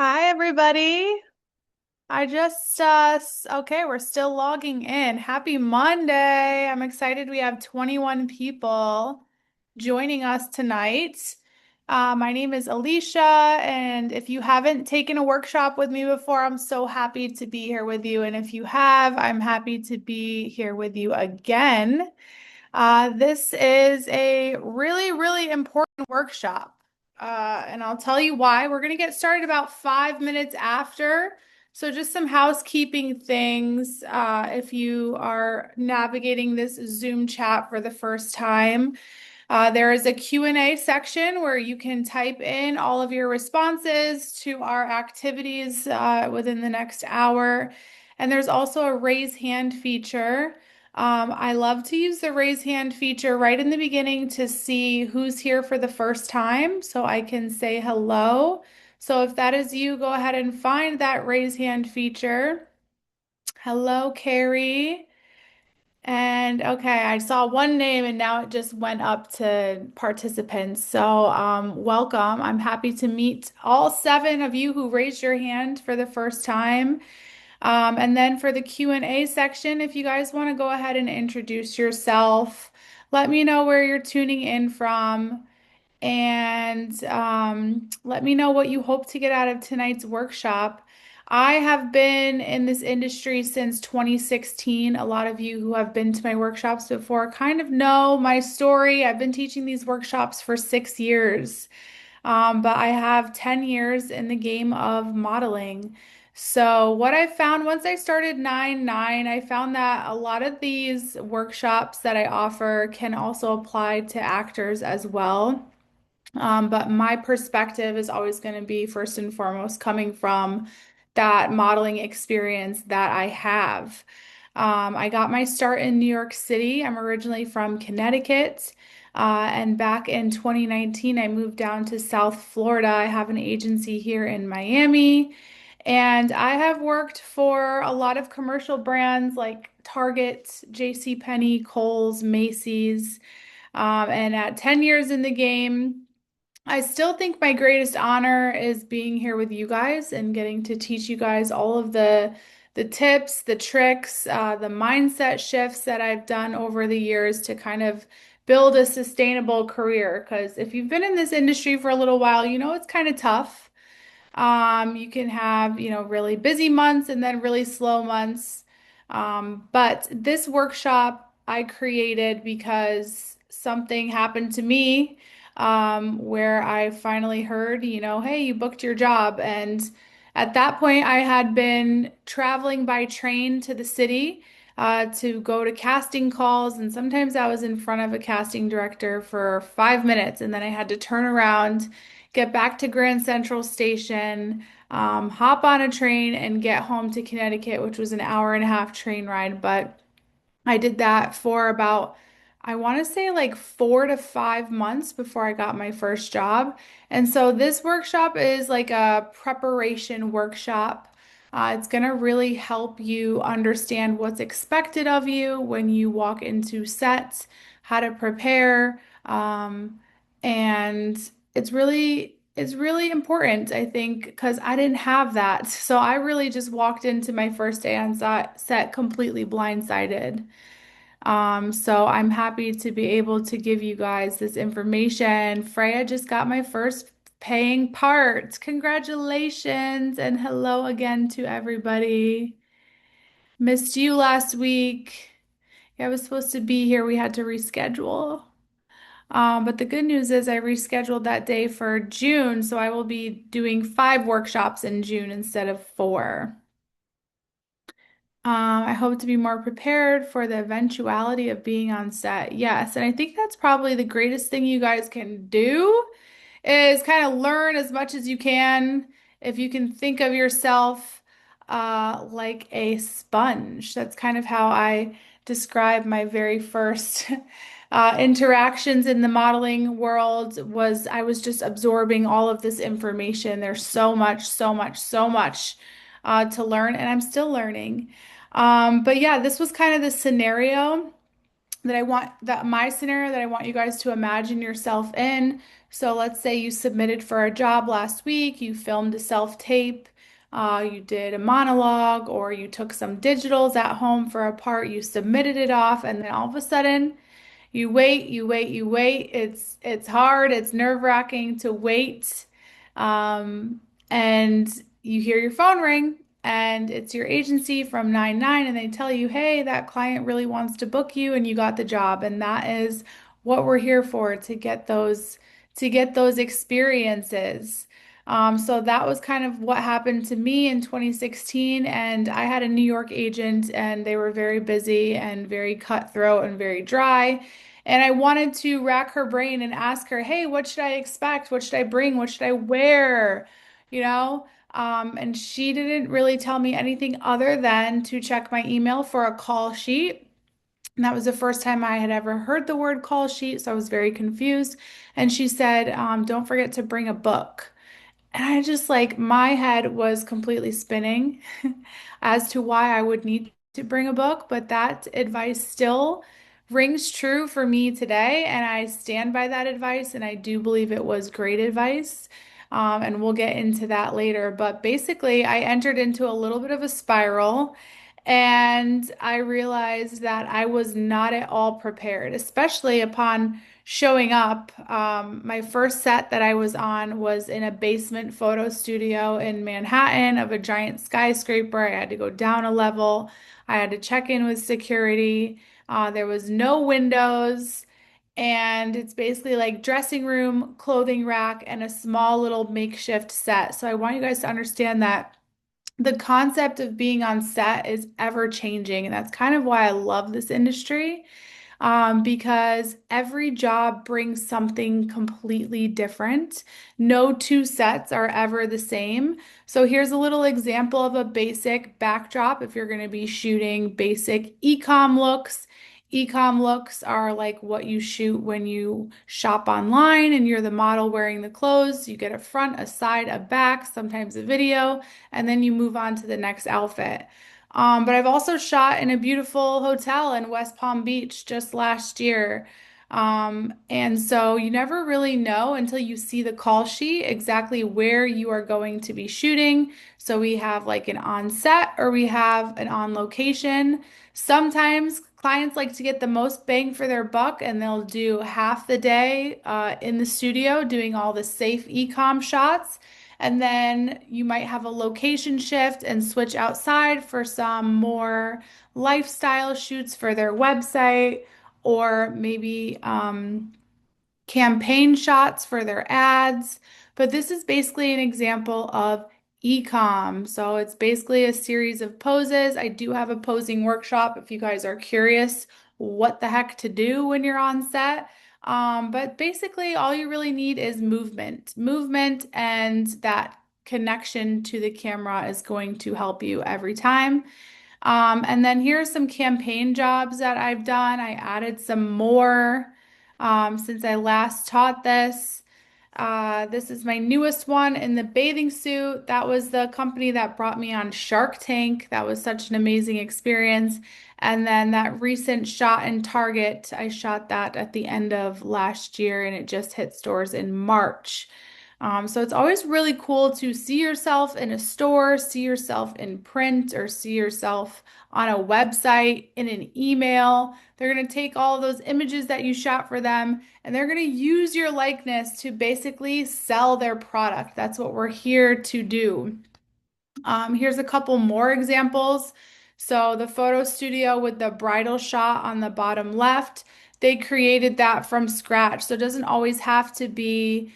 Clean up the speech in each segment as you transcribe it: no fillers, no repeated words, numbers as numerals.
Hi, everybody. Okay, we're still logging in. Happy Monday. I'm excited we have 21 people joining us tonight. My name is Alicia, and if you haven't taken a workshop with me before, I'm so happy to be here with you. And if you have, I'm happy to be here with you again. This is a really, really important workshop. And I'll tell you why. We're going to get started about 5 minutes after. So just some housekeeping things. If you are navigating this Zoom chat for the first time, there is a Q&A section where you can type in all of your responses to our activities within the next hour. And there's also a raise hand feature. I love to use the raise hand feature right in the beginning to see who's here for the first time so I can say hello. So if that is you, go ahead and find that raise hand feature. Hello, Carrie. And okay, I saw one name and now it just went up to participants. So, welcome. I'm happy to meet all seven of you who raised your hand for the first time. And then for the Q&A section, if you guys want to go ahead and introduce yourself, let me know where you're tuning in from. And let me know what you hope to get out of tonight's workshop. I have been in this industry since 2016. A lot of you who have been to my workshops before kind of know my story. I've been teaching these workshops for 6 years, but I have 10 years in the game of modeling. So, what I found once I started 9-9, I found that a lot of these workshops that I offer can also apply to actors as well. But my perspective is always going to be first and foremost coming from that modeling experience that I have. I got my start in New York City. I'm originally from Connecticut. And back in 2019, I moved down to South Florida. I have an agency here in Miami. And I have worked for a lot of commercial brands like Target, JCPenney, Kohl's, Macy's. And at 10 years in the game, I still think my greatest honor is being here with you guys and getting to teach you guys all of the tips, the tricks, the mindset shifts that I've done over the years to kind of build a sustainable career. Because if you've been in this industry for a little while, you know it's kind of tough. You can have, really busy months and then really slow months. But this workshop I created because something happened to me, where I finally heard, hey, you booked your job. And at that point, I had been traveling by train to the city, to go to casting calls. And sometimes I was in front of a casting director for 5 minutes, and then I had to turn around, get back to Grand Central Station, hop on a train, and get home to Connecticut, which was an hour and a half train ride. But I did that for about, I want to say like 4 to 5 months before I got my first job. And so this workshop is like a preparation workshop. It's going to really help you understand what's expected of you when you walk into sets, how to prepare, and it's really important, I think, because I didn't have that. So I really just walked into my first day on set completely blindsided. So I'm happy to be able to give you guys this information. Freya just got my first paying part. Congratulations and hello again to everybody. Missed you last week. Yeah, I was supposed to be here. We had to reschedule. But the good news is I rescheduled that day for June, so I will be doing 5 workshops in June instead of 4. I hope to be more prepared for the eventuality of being on set. Yes, and I think that's probably the greatest thing you guys can do is kind of learn as much as you can. If you can think of yourself like a sponge, that's kind of how I describe my very first interactions in the modeling world. Was I was just absorbing all of this information. There's so much, so much, so much to learn, and I'm still learning. But yeah, this was kind of the scenario. that I want that my scenario that I want you guys to imagine yourself in. So let's say you submitted for a job last week, you filmed a self-tape, you did a monologue, or you took some digitals at home for a part, you submitted it off, and then all of a sudden you wait, you wait, you wait. It's hard, it's nerve-wracking to wait. Um, and you hear your phone ring and it's your agency from 99 and they tell you, "Hey, that client really wants to book you and you got the job." And that is what we're here for, to get those experiences. So that was kind of what happened to me in 2016. And I had a New York agent, and they were very busy and very cutthroat and very dry. And I wanted to rack her brain and ask her, "Hey, what should I expect? What should I bring? What should I wear?" You know? And she didn't really tell me anything other than to check my email for a call sheet. And that was the first time I had ever heard the word call sheet, so I was very confused. And she said, "Don't forget to bring a book." And I just like my head was completely spinning as to why I would need to bring a book, but that advice still rings true for me today, and I stand by that advice, and I do believe it was great advice. And we'll get into that later. But basically, I entered into a little bit of a spiral, and I realized that I was not at all prepared, especially upon showing up. My first set that I was on was in a basement photo studio in Manhattan of a giant skyscraper. I had to go down a level. I had to check in with security. There was no windows. And it's basically like dressing room, clothing rack, and a small little makeshift set. So I want you guys to understand that the concept of being on set is ever changing. And that's kind of why I love this industry, because every job brings something completely different. No two sets are ever the same. So here's a little example of a basic backdrop if you're going to be shooting basic e-com looks. E-com looks are like what you shoot when you shop online and you're the model wearing the clothes. You get a front, a side, a back, sometimes a video, and then you move on to the next outfit. But I've also shot in a beautiful hotel in West Palm Beach just last year. And so you never really know until you see the call sheet exactly where you are going to be shooting. So we have like an on set or we have an on location. Sometimes clients like to get the most bang for their buck and they'll do half the day in the studio doing all the safe e-com shots. And then you might have a location shift and switch outside for some more lifestyle shoots for their website, or maybe campaign shots for their ads. But this is basically an example of e-com. So it's basically a series of poses. I do have a posing workshop if you guys are curious what the heck to do when you're on set. But basically, all you really need is movement, and that connection to the camera is going to help you every time. And then here are some campaign jobs that I've done. I added some more since I last taught this. This is my newest one in the bathing suit. That was the company that brought me on Shark Tank. That was such an amazing experience. And then that recent shot in Target, I shot that at the end of last year and it just hit stores in March. So it's always really cool to see yourself in a store, see yourself in print, or see yourself on a website, in an email. They're going to take all of those images that you shot for them and they're going to use your likeness to basically sell their product. That's what we're here to do. Here's a couple more examples. So the photo studio with the bridal shot on the bottom left, they created that from scratch. So it doesn't always have to be,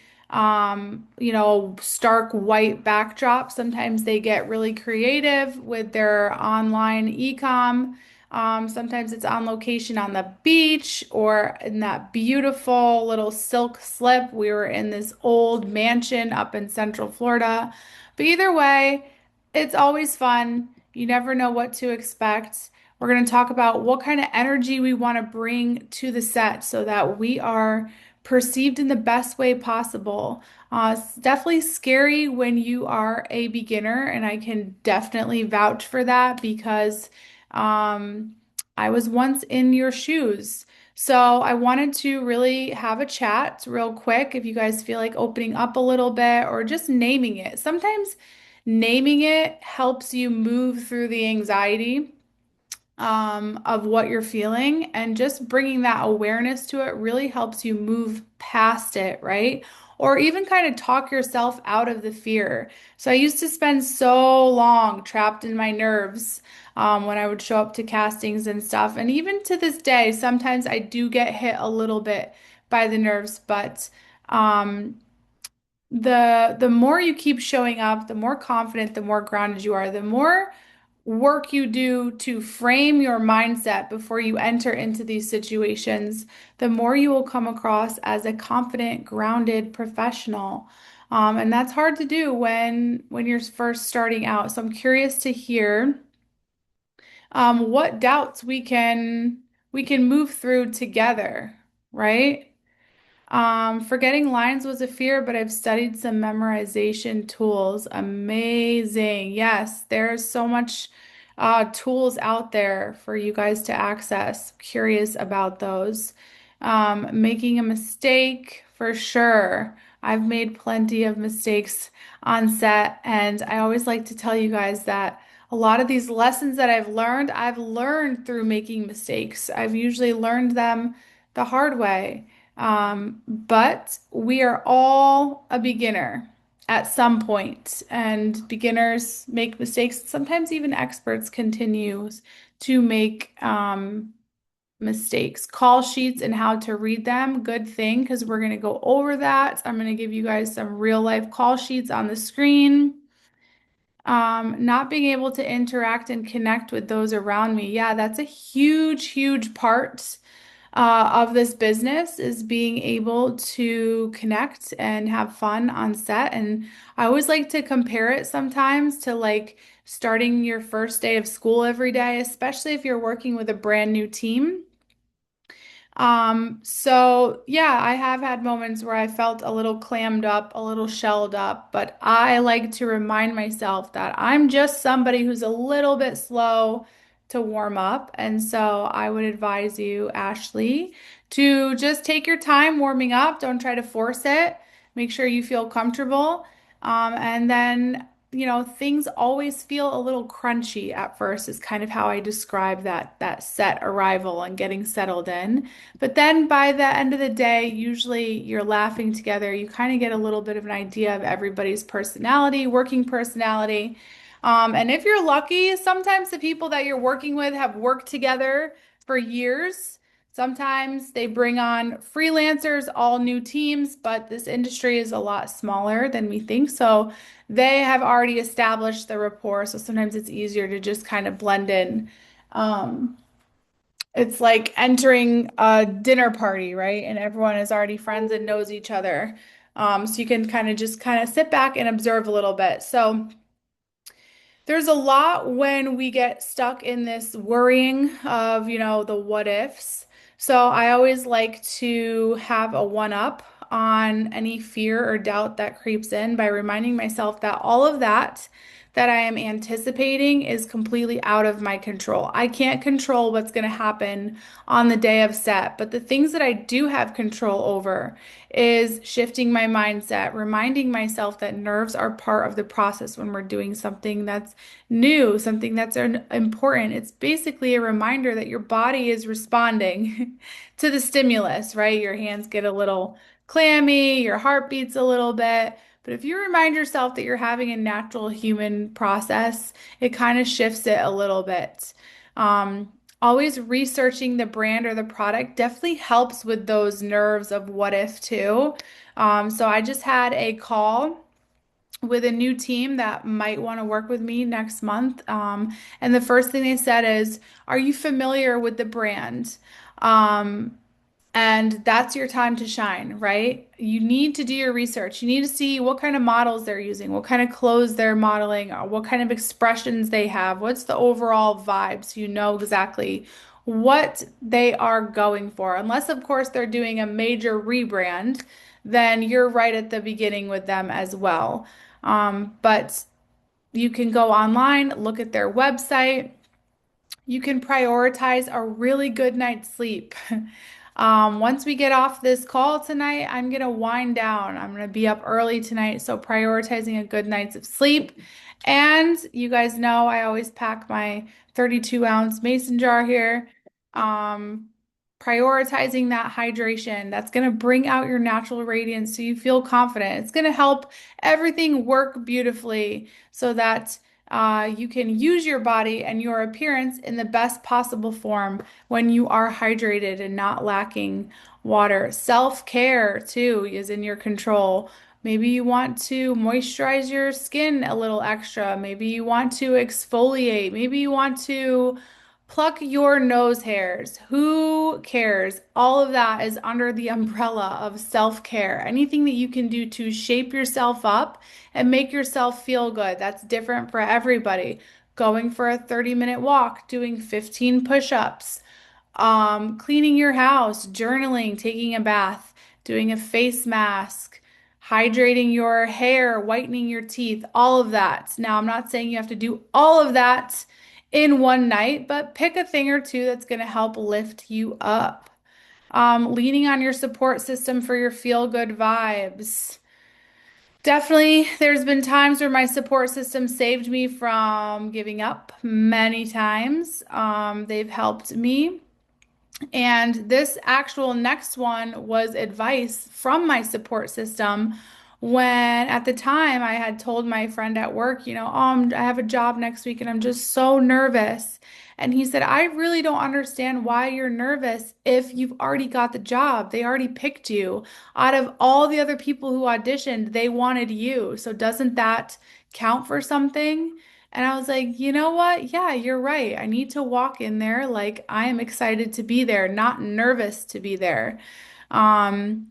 stark white backdrop. Sometimes they get really creative with their online e-com. Sometimes it's on location on the beach or in that beautiful little silk slip. We were in this old mansion up in Central Florida. But either way, it's always fun. You never know what to expect. We're going to talk about what kind of energy we want to bring to the set so that we are perceived in the best way possible. It's definitely scary when you are a beginner, and I can definitely vouch for that because um, I was once in your shoes. So I wanted to really have a chat real quick if you guys feel like opening up a little bit or just naming it. Sometimes naming it helps you move through the anxiety of what you're feeling, and just bringing that awareness to it really helps you move past it, right? Or even kind of talk yourself out of the fear. So I used to spend so long trapped in my nerves when I would show up to castings and stuff. And even to this day, sometimes I do get hit a little bit by the nerves, but um, the more you keep showing up, the more confident, the more grounded you are, the more work you do to frame your mindset before you enter into these situations, the more you will come across as a confident, grounded professional. And that's hard to do when you're first starting out. So I'm curious to hear what doubts we can move through together, right? Forgetting lines was a fear, but I've studied some memorization tools. Amazing. Yes, there's so much tools out there for you guys to access. Curious about those. Making a mistake for sure. I've made plenty of mistakes on set, and I always like to tell you guys that a lot of these lessons that I've learned through making mistakes. I've usually learned them the hard way. But we are all a beginner at some point, and beginners make mistakes. Sometimes even experts continue to make mistakes. Call sheets and how to read them, good thing, because we're going to go over that. I'm going to give you guys some real life call sheets on the screen. Not being able to interact and connect with those around me. Yeah, that's a huge, huge part of this business is being able to connect and have fun on set. And I always like to compare it sometimes to like starting your first day of school every day, especially if you're working with a brand new team. So yeah, I have had moments where I felt a little clammed up, a little shelled up, but I like to remind myself that I'm just somebody who's a little bit slow to warm up. And so I would advise you, Ashley, to just take your time warming up. Don't try to force it. Make sure you feel comfortable. And then, things always feel a little crunchy at first, is kind of how I describe that set arrival and getting settled in. But then by the end of the day, usually you're laughing together. You kind of get a little bit of an idea of everybody's personality, working personality. And if you're lucky, sometimes the people that you're working with have worked together for years. Sometimes they bring on freelancers, all new teams, but this industry is a lot smaller than we think. So they have already established the rapport. So sometimes it's easier to just kind of blend in. Um, it's like entering a dinner party, right? And everyone is already friends and knows each other. So you can kind of sit back and observe a little bit. So there's a lot when we get stuck in this worrying of, the what ifs. So I always like to have a one up on any fear or doubt that creeps in by reminding myself that all of that I am anticipating is completely out of my control. I can't control what's going to happen on the day of set, but the things that I do have control over is shifting my mindset, reminding myself that nerves are part of the process when we're doing something that's new, something that's important. It's basically a reminder that your body is responding to the stimulus, right? Your hands get a little clammy, your heart beats a little bit. But if you remind yourself that you're having a natural human process, it kind of shifts it a little bit. Um, Always researching the brand or the product definitely helps with those nerves of what if too. So I just had a call with a new team that might want to work with me next month. And the first thing they said is, "Are you familiar with the brand?" Um, and that's your time to shine, right? You need to do your research. You need to see what kind of models they're using, what kind of clothes they're modeling, or what kind of expressions they have. What's the overall vibe so you know exactly what they are going for. Unless, of course, they're doing a major rebrand, then you're right at the beginning with them as well. But you can go online, look at their website. You can prioritize a really good night's sleep. Once we get off this call tonight, I'm gonna wind down. I'm gonna be up early tonight, so prioritizing a good night's of sleep. And you guys know I always pack my 32-ounce mason jar here. Um, Prioritizing that hydration, that's gonna bring out your natural radiance so you feel confident. It's gonna help everything work beautifully so that you can use your body and your appearance in the best possible form when you are hydrated and not lacking water. Self-care, too, is in your control. Maybe you want to moisturize your skin a little extra. Maybe you want to exfoliate. Maybe you want to pluck your nose hairs. Who cares? All of that is under the umbrella of self-care. Anything that you can do to shape yourself up and make yourself feel good. That's different for everybody. Going for a 30-minute walk, doing 15 push-ups, cleaning your house, journaling, taking a bath, doing a face mask, hydrating your hair, whitening your teeth, all of that. Now, I'm not saying you have to do all of that in one night, but pick a thing or two that's going to help lift you up. Leaning on your support system for your feel-good vibes. Definitely, there's been times where my support system saved me from giving up many times. They've helped me. And this actual next one was advice from my support system when at the time I had told my friend at work, I have a job next week and I'm just so nervous. And he said, I really don't understand why you're nervous if you've already got the job. They already picked you. Out of all the other people who auditioned, they wanted you. So doesn't that count for something? And I was like, you know what? Yeah, you're right. I need to walk in there like I am excited to be there, not nervous to be there. Um,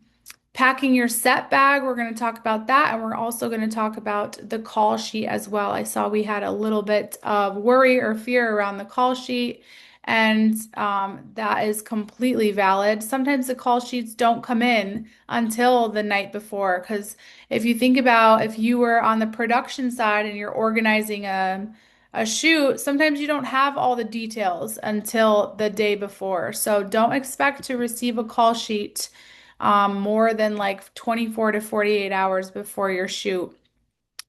Packing your set bag, we're going to talk about that. And we're also going to talk about the call sheet as well. I saw we had a little bit of worry or fear around the call sheet, and that is completely valid. Sometimes the call sheets don't come in until the night before, because if you think about if you were on the production side and you're organizing a shoot, sometimes you don't have all the details until the day before. So don't expect to receive a call sheet more than like 24 to 48 hours before your shoot.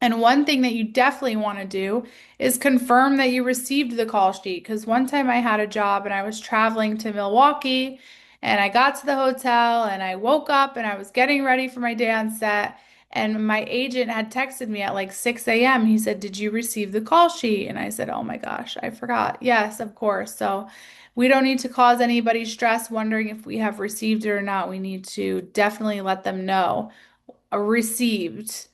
And one thing that you definitely want to do is confirm that you received the call sheet. Because one time I had a job and I was traveling to Milwaukee and I got to the hotel and I woke up and I was getting ready for my day on set. And my agent had texted me at like 6 a.m. He said, did you receive the call sheet? And I said, oh my gosh, I forgot. Yes, of course. So we don't need to cause anybody stress wondering if we have received it or not. We need to definitely let them know. Received.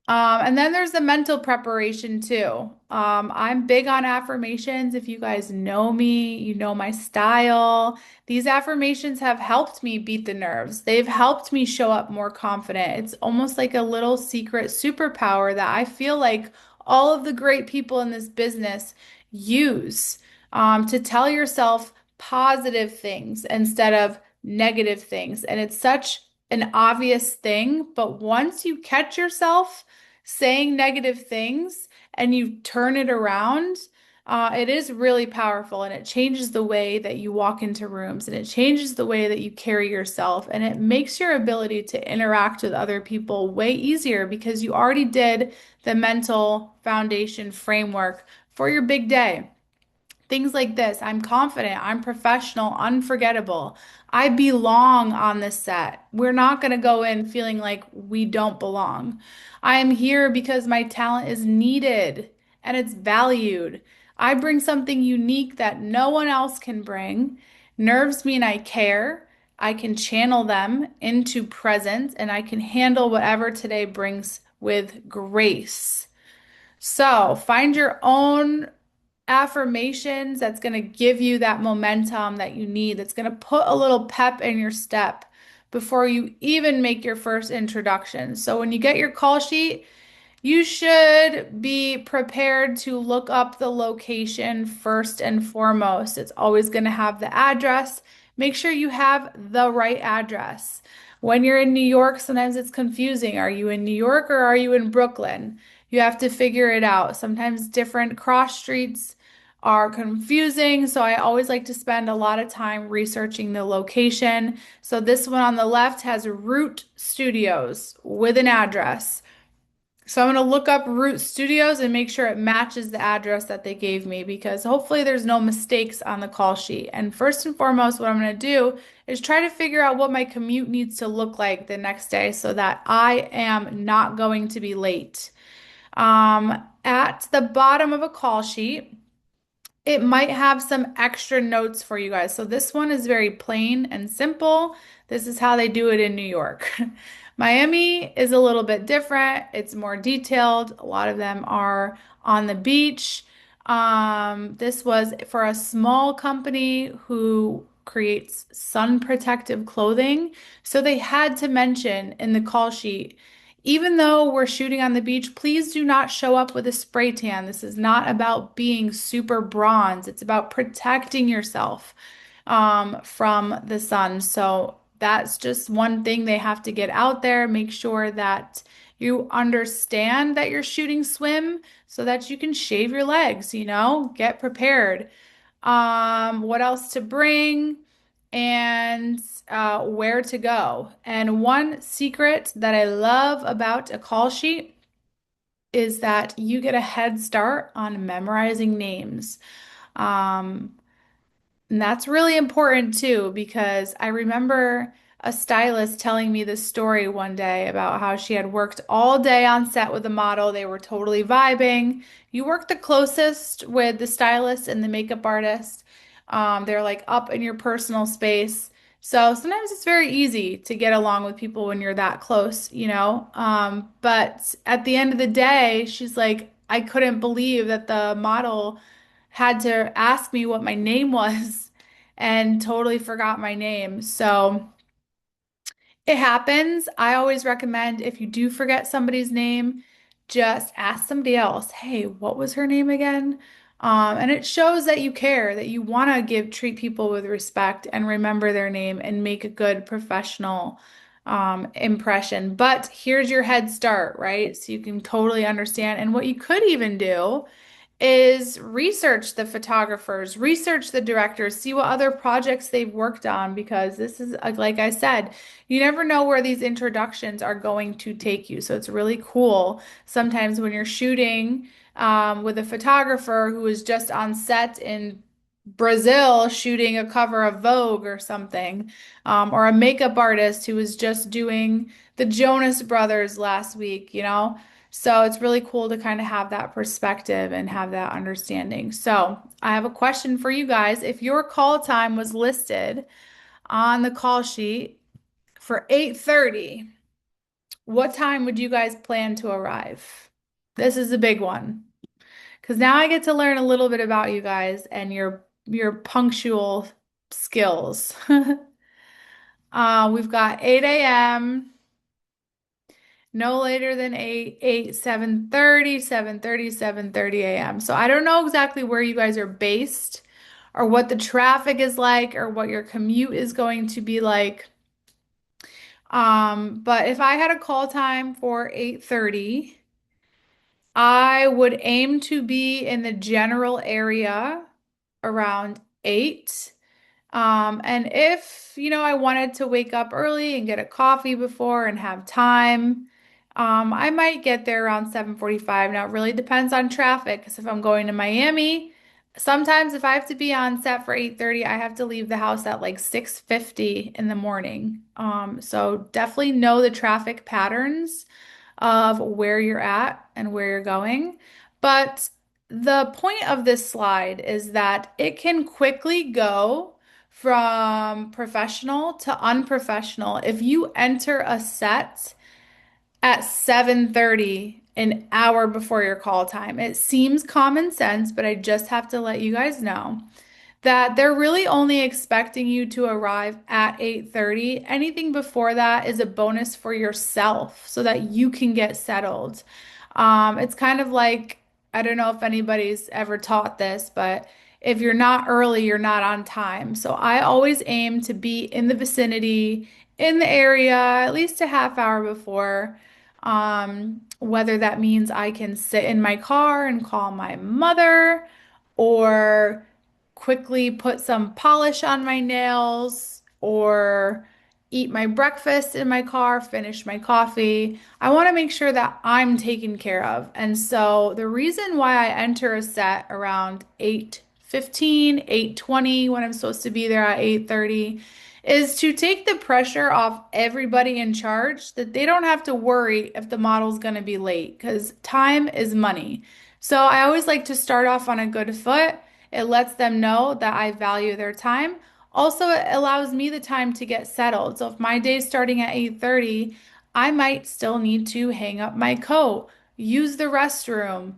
And then there's the mental preparation too. I'm big on affirmations. If you guys know me, you know my style. These affirmations have helped me beat the nerves. They've helped me show up more confident. It's almost like a little secret superpower that I feel like all of the great people in this business use to tell yourself positive things instead of negative things. And it's such an obvious thing, but once you catch yourself saying negative things and you turn it around, it is really powerful and it changes the way that you walk into rooms and it changes the way that you carry yourself and it makes your ability to interact with other people way easier because you already did the mental foundation framework for your big day. Things like this. I'm confident, I'm professional, unforgettable. I belong on this set. We're not going to go in feeling like we don't belong. I am here because my talent is needed and it's valued. I bring something unique that no one else can bring. Nerves mean I care. I can channel them into presence and I can handle whatever today brings with grace. So find your own affirmations that's going to give you that momentum that you need, that's going to put a little pep in your step before you even make your first introduction. So when you get your call sheet, you should be prepared to look up the location first and foremost. It's always going to have the address. Make sure you have the right address. When you're in New York, sometimes it's confusing. Are you in New York or are you in Brooklyn? You have to figure it out. Sometimes different cross streets are confusing. So I always like to spend a lot of time researching the location. So this one on the left has Root Studios with an address. So I'm going to look up Root Studios and make sure it matches the address that they gave me because hopefully there's no mistakes on the call sheet. And first and foremost, what I'm going to do is try to figure out what my commute needs to look like the next day so that I am not going to be late. At the bottom of a call sheet, it might have some extra notes for you guys. So this one is very plain and simple. This is how they do it in New York. Miami is a little bit different. It's more detailed. A lot of them are on the beach. This was for a small company who creates sun protective clothing. So they had to mention in the call sheet, even though we're shooting on the beach, please do not show up with a spray tan. This is not about being super bronze. It's about protecting yourself from the sun. So that's just one thing they have to get out there. Make sure that you understand that you're shooting swim so that you can shave your legs, get prepared. What else to bring and where to go. And one secret that I love about a call sheet is that you get a head start on memorizing names. Um, and that's really important too, because I remember a stylist telling me this story one day about how she had worked all day on set with a model. They were totally vibing. You work the closest with the stylist and the makeup artist. They're like up in your personal space. So sometimes it's very easy to get along with people when you're that close. But at the end of the day, she's like, I couldn't believe that the model had to ask me what my name was and totally forgot my name. So it happens. I always recommend if you do forget somebody's name, just ask somebody else, hey, what was her name again? And it shows that you care, that you want to treat people with respect and remember their name and make a good professional impression. But here's your head start, right? So you can totally understand. And what you could even do is research the photographers, research the directors, see what other projects they've worked on, because this is, like I said, you never know where these introductions are going to take you. So it's really cool sometimes when you're shooting with a photographer who is just on set in Brazil shooting a cover of Vogue or something, or a makeup artist who was just doing the Jonas Brothers last week. So it's really cool to kind of have that perspective and have that understanding. So I have a question for you guys. If your call time was listed on the call sheet for 8:30, what time would you guys plan to arrive? This is a big one because now I get to learn a little bit about you guys and your punctual skills. We've got 8 a.m. No later than 8, 7:30, 7:30, 7:30 a.m. So I don't know exactly where you guys are based or what the traffic is like or what your commute is going to be like. But if I had a call time for 8:30, I would aim to be in the general area around 8. And if I wanted to wake up early and get a coffee before and have time, I might get there around 7:45. Now, it really depends on traffic because if I'm going to Miami, sometimes if I have to be on set for 8:30, I have to leave the house at like 6:50 in the morning. So definitely know the traffic patterns of where you're at and where you're going. But the point of this slide is that it can quickly go from professional to unprofessional if you enter a set at 7:30, an hour before your call time. It seems common sense, but I just have to let you guys know that they're really only expecting you to arrive at 8:30. Anything before that is a bonus for yourself so that you can get settled. It's kind of like, I don't know if anybody's ever taught this, but if you're not early, you're not on time. So I always aim to be in the vicinity, in the area, at least a half hour before. Whether that means I can sit in my car and call my mother, or quickly put some polish on my nails, or eat my breakfast in my car, finish my coffee. I want to make sure that I'm taken care of. And so the reason why I enter a set around 8:15, 8:20 when I'm supposed to be there at 8:30 is to take the pressure off everybody in charge that they don't have to worry if the model's going to be late because time is money. So I always like to start off on a good foot. It lets them know that I value their time. Also, it allows me the time to get settled. So if my day's starting at 8:30, I might still need to hang up my coat, use the restroom,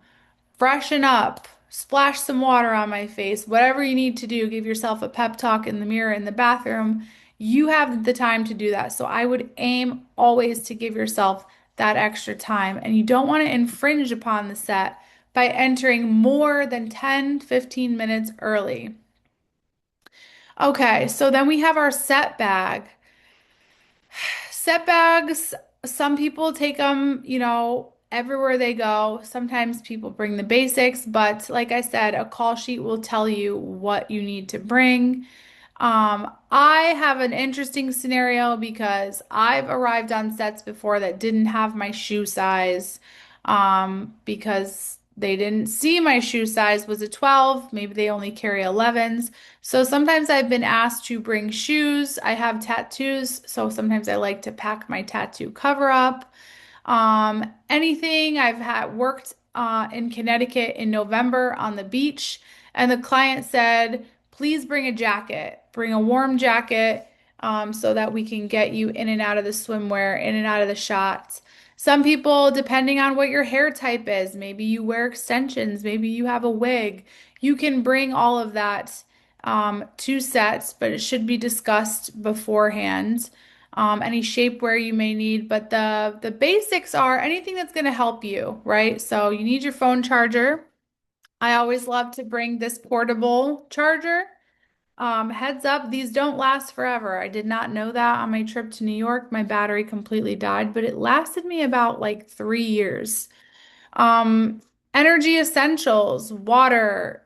freshen up, splash some water on my face, whatever you need to do, give yourself a pep talk in the mirror in the bathroom. You have the time to do that. So I would aim always to give yourself that extra time. And you don't want to infringe upon the set by entering more than 10, 15 minutes early. Okay, so then we have our set bag. Set bags, some people take them, everywhere they go. Sometimes people bring the basics, but like I said, a call sheet will tell you what you need to bring. I have an interesting scenario because I've arrived on sets before that didn't have my shoe size, because they didn't see my shoe size was a 12. Maybe they only carry 11s. So sometimes I've been asked to bring shoes. I have tattoos, so sometimes I like to pack my tattoo cover up. Anything I've had worked in Connecticut in November on the beach, and the client said, please bring a jacket, bring a warm jacket, so that we can get you in and out of the swimwear, in and out of the shots. Some people, depending on what your hair type is, maybe you wear extensions, maybe you have a wig, you can bring all of that to sets, but it should be discussed beforehand. Any shapewear you may need, but the basics are anything that's going to help you, right? So you need your phone charger. I always love to bring this portable charger. Heads up, these don't last forever. I did not know that on my trip to New York. My battery completely died, but it lasted me about like 3 years. Um, Energy essentials, water,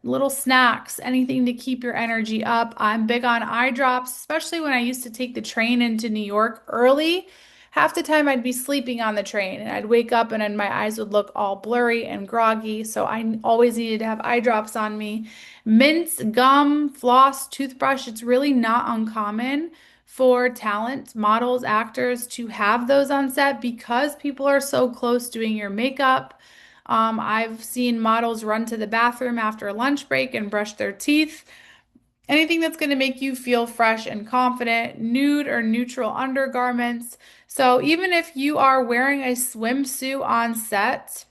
little snacks, anything to keep your energy up. I'm big on eye drops, especially when I used to take the train into New York early. Half the time I'd be sleeping on the train and I'd wake up and then my eyes would look all blurry and groggy. So I always needed to have eye drops on me. Mints, gum, floss, toothbrush. It's really not uncommon for talent, models, actors to have those on set because people are so close doing your makeup. I've seen models run to the bathroom after a lunch break and brush their teeth. Anything that's going to make you feel fresh and confident, nude or neutral undergarments. So even if you are wearing a swimsuit on set,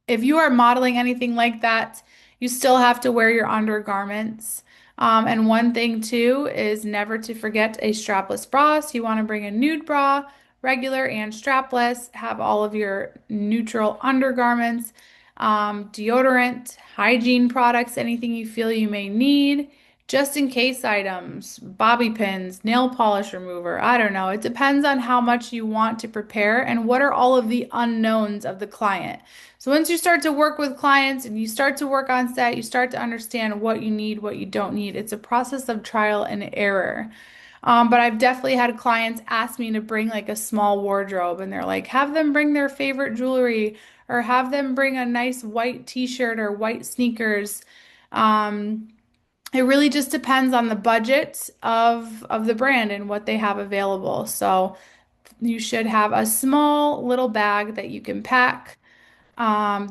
if you are modeling anything like that, you still have to wear your undergarments. And one thing too is never to forget a strapless bra. So you want to bring a nude bra, regular and strapless, have all of your neutral undergarments, deodorant, hygiene products, anything you feel you may need, just in case items, bobby pins, nail polish remover. I don't know. It depends on how much you want to prepare and what are all of the unknowns of the client. So once you start to work with clients and you start to work on set, you start to understand what you need, what you don't need. It's a process of trial and error. But I've definitely had clients ask me to bring like a small wardrobe and they're like, have them bring their favorite jewelry or have them bring a nice white t-shirt or white sneakers. Um, it really just depends on the budget of the brand and what they have available. So you should have a small little bag that you can pack.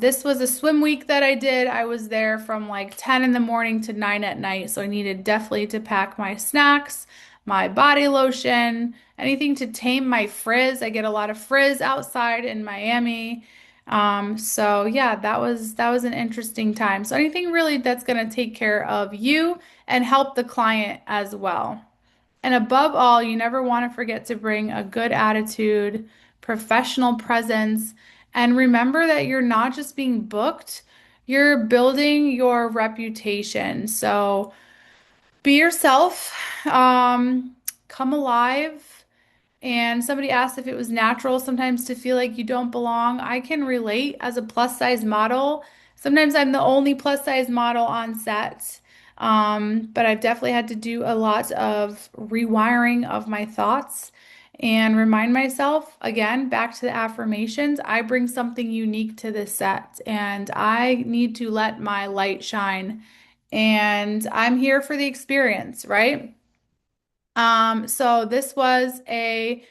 This was a swim week that I did. I was there from like 10 in the morning to 9 at night, so I needed definitely to pack my snacks, my body lotion, anything to tame my frizz. I get a lot of frizz outside in Miami. So yeah, that was an interesting time. So anything really that's going to take care of you and help the client as well. And above all, you never want to forget to bring a good attitude, professional presence, and remember that you're not just being booked, you're building your reputation. So be yourself, come alive. And somebody asked if it was natural sometimes to feel like you don't belong. I can relate as a plus size model. Sometimes I'm the only plus size model on set. But I've definitely had to do a lot of rewiring of my thoughts and remind myself again, back to the affirmations, I bring something unique to this set and I need to let my light shine. And I'm here for the experience, right? So this was a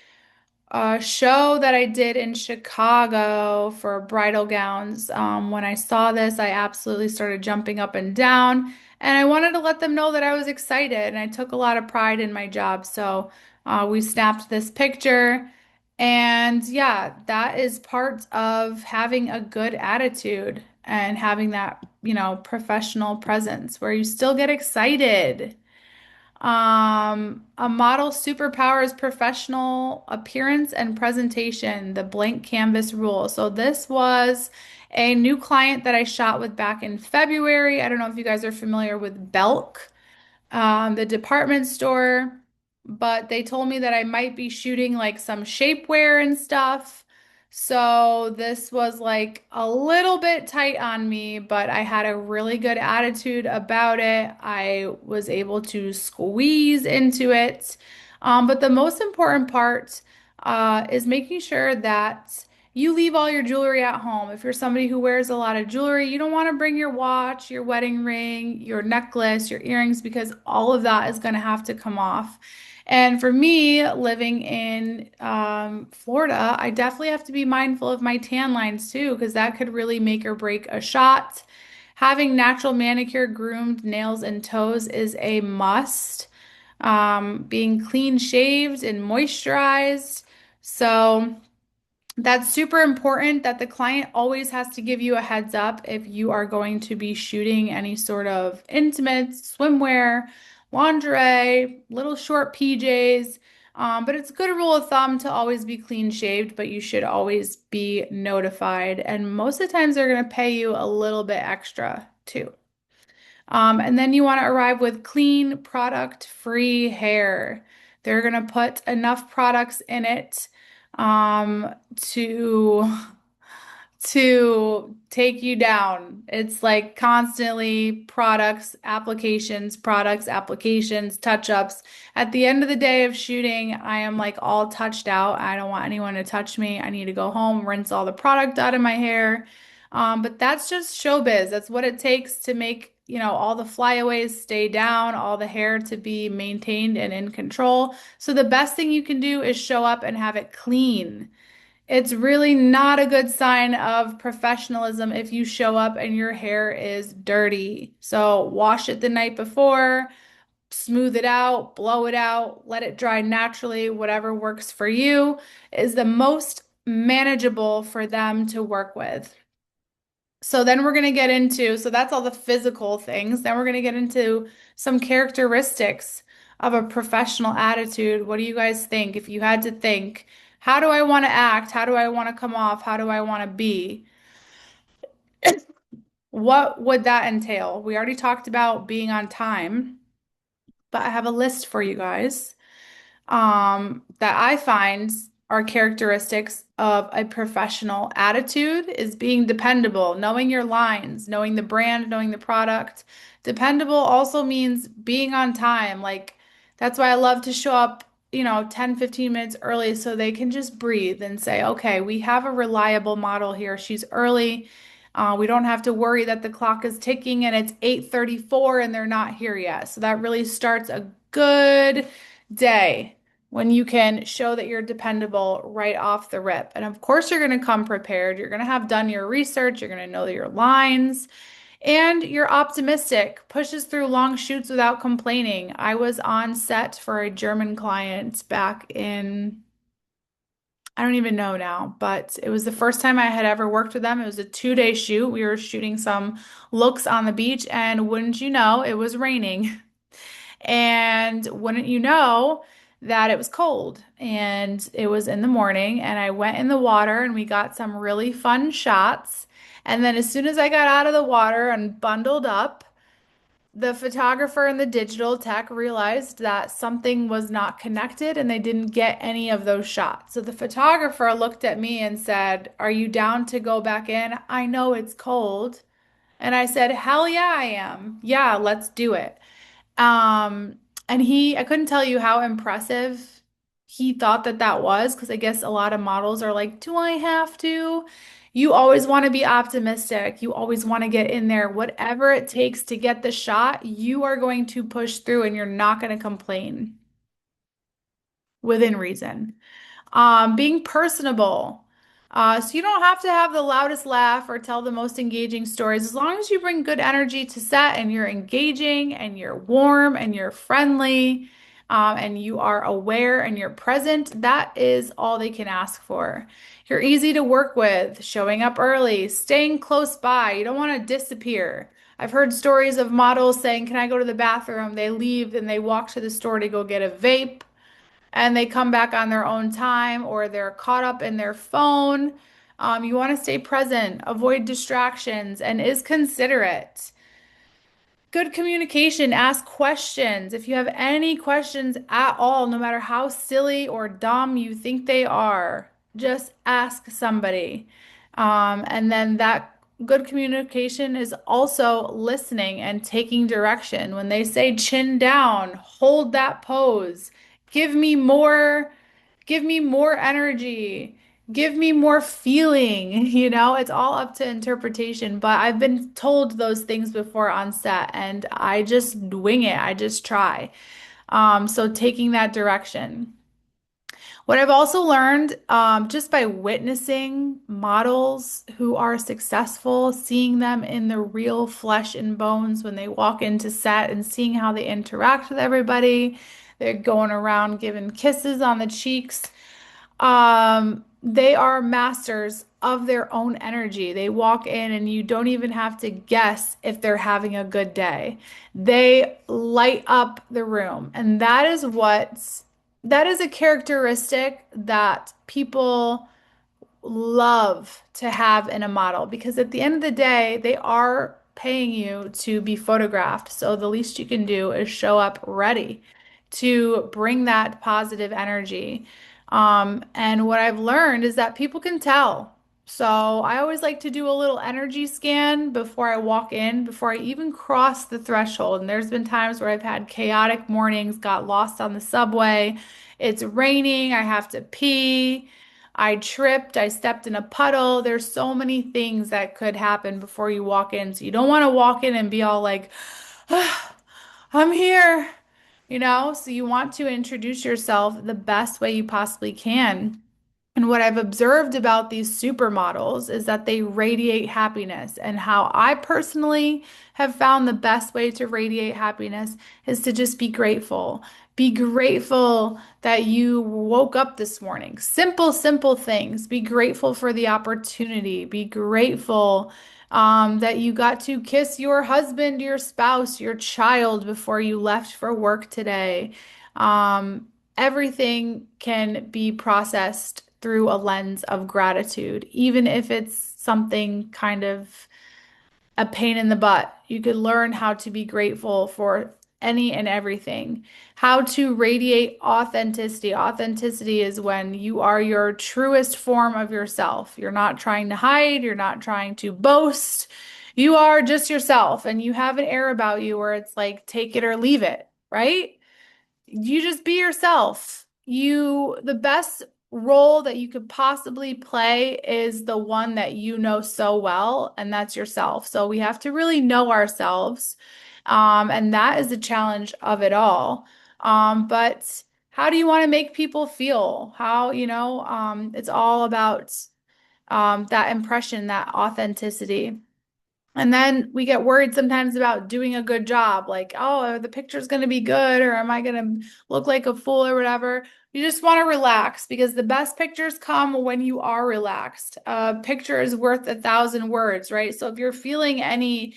show that I did in Chicago for bridal gowns. When I saw this, I absolutely started jumping up and down, and I wanted to let them know that I was excited and I took a lot of pride in my job. So we snapped this picture, and yeah, that is part of having a good attitude and having that, professional presence where you still get excited. A model superpower is professional appearance and presentation, the blank canvas rule. So this was a new client that I shot with back in February. I don't know if you guys are familiar with Belk, the department store, but they told me that I might be shooting like some shapewear and stuff. So this was like a little bit tight on me, but I had a really good attitude about it. I was able to squeeze into it. But the most important part is making sure that you leave all your jewelry at home. If you're somebody who wears a lot of jewelry, you don't want to bring your watch, your wedding ring, your necklace, your earrings, because all of that is going to have to come off. And for me, living in Florida, I definitely have to be mindful of my tan lines too, because that could really make or break a shot. Having natural manicure, groomed nails and toes is a must. Being clean shaved and moisturized. So, that's super important that the client always has to give you a heads up if you are going to be shooting any sort of intimate swimwear, lingerie, little short PJs. But it's a good rule of thumb to always be clean shaved, but you should always be notified. And most of the times they're going to pay you a little bit extra too. And then you want to arrive with clean, product-free hair. They're going to put enough products in it to take you down. It's like constantly products, applications, touch-ups. At the end of the day of shooting, I am like all touched out. I don't want anyone to touch me. I need to go home, rinse all the product out of my hair. But that's just showbiz. That's what it takes to make, all the flyaways stay down, all the hair to be maintained and in control. So the best thing you can do is show up and have it clean. It's really not a good sign of professionalism if you show up and your hair is dirty. So wash it the night before, smooth it out, blow it out, let it dry naturally. Whatever works for you is the most manageable for them to work with. So then we're going to get into, so that's all the physical things. Then we're going to get into some characteristics of a professional attitude. What do you guys think? If you had to think, how do I want to act? How do I want to come off? How do I want to be? What would that entail? We already talked about being on time, but I have a list for you guys. That I find are characteristics of a professional attitude is being dependable, knowing your lines, knowing the brand, knowing the product. Dependable also means being on time. Like that's why I love to show up, 10, 15 minutes early so they can just breathe and say, okay, we have a reliable model here. She's early. We don't have to worry that the clock is ticking and it's 8:34 and they're not here yet. So that really starts a good day when you can show that you're dependable right off the rip. And of course, you're going to come prepared. You're going to have done your research. You're going to know your lines. And you're optimistic, pushes through long shoots without complaining. I was on set for a German client back in, I don't even know now, but it was the first time I had ever worked with them. It was a 2-day shoot. We were shooting some looks on the beach, and wouldn't you know, it was raining. And wouldn't you know that it was cold and it was in the morning and I went in the water and we got some really fun shots. And then as soon as I got out of the water and bundled up, the photographer and the digital tech realized that something was not connected and they didn't get any of those shots. So the photographer looked at me and said, "Are you down to go back in? I know it's cold." And I said, hell yeah, I am. Yeah, let's do it. Um, and I couldn't tell you how impressive he thought that that was, because I guess a lot of models are like, do I have to? You always want to be optimistic. You always want to get in there. Whatever it takes to get the shot, you are going to push through and you're not going to complain within reason. Being personable. So you don't have to have the loudest laugh or tell the most engaging stories. As long as you bring good energy to set and you're engaging and you're warm and you're friendly, and you are aware and you're present, that is all they can ask for. You're easy to work with, showing up early, staying close by. You don't want to disappear. I've heard stories of models saying, "Can I go to the bathroom?" They leave and they walk to the store to go get a vape and they come back on their own time or they're caught up in their phone. You want to stay present, avoid distractions, and is considerate. Good communication, ask questions. If you have any questions at all, no matter how silly or dumb you think they are, just ask somebody. And then that good communication is also listening and taking direction. When they say chin down, hold that pose. Give me more Give me more energy. Give me more feeling. It's all up to interpretation. But I've been told those things before on set, and I just wing it. I just try. So taking that direction. What I've also learned, just by witnessing models who are successful, seeing them in the real flesh and bones when they walk into set and seeing how they interact with everybody. They're going around giving kisses on the cheeks. They are masters of their own energy. They walk in and you don't even have to guess if they're having a good day. They light up the room. And that is a characteristic that people love to have in a model because at the end of the day, they are paying you to be photographed. So the least you can do is show up ready to bring that positive energy. And what I've learned is that people can tell. So I always like to do a little energy scan before I walk in, before I even cross the threshold. And there's been times where I've had chaotic mornings, got lost on the subway. It's raining, I have to pee. I tripped, I stepped in a puddle. There's so many things that could happen before you walk in. So you don't want to walk in and be all like, "Ah, I'm here." So you want to introduce yourself the best way you possibly can. And what I've observed about these supermodels is that they radiate happiness. And how I personally have found the best way to radiate happiness is to just be grateful. Be grateful that you woke up this morning. Simple, simple things. Be grateful for the opportunity. Be grateful that you got to kiss your husband, your spouse, your child before you left for work today. Everything can be processed through a lens of gratitude, even if it's something kind of a pain in the butt. You could learn how to be grateful for any and everything. How to radiate authenticity. Authenticity is when you are your truest form of yourself. You're not trying to hide, you're not trying to boast. You are just yourself, and you have an air about you where it's like, take it or leave it, right? You just be yourself. The best role that you could possibly play is the one that you know so well, and that's yourself. So we have to really know ourselves. And that is the challenge of it all. But how do you want to make people feel? It's all about that impression, that authenticity. And then we get worried sometimes about doing a good job, like, oh, are the picture's going to be good, or am I going to look like a fool or whatever? You just want to relax because the best pictures come when you are relaxed. A picture is worth 1,000 words, right? So if you're feeling any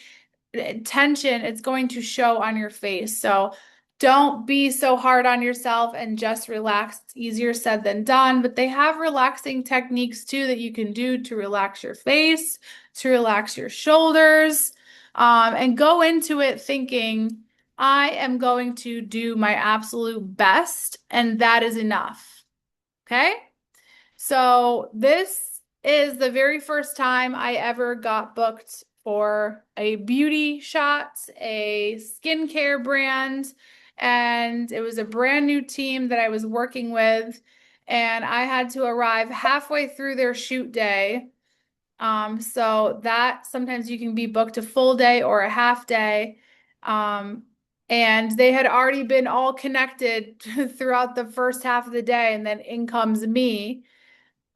tension, it's going to show on your face. So don't be so hard on yourself and just relax. It's easier said than done, but they have relaxing techniques too that you can do to relax your face, to relax your shoulders, and go into it thinking, I am going to do my absolute best, and that is enough. Okay? So this is the very first time I ever got booked for a beauty shot, a skincare brand, and it was a brand new team that I was working with. And I had to arrive halfway through their shoot day. So that sometimes you can be booked a full day or a half day. Um, and they had already been all connected throughout the first half of the day, and then in comes me.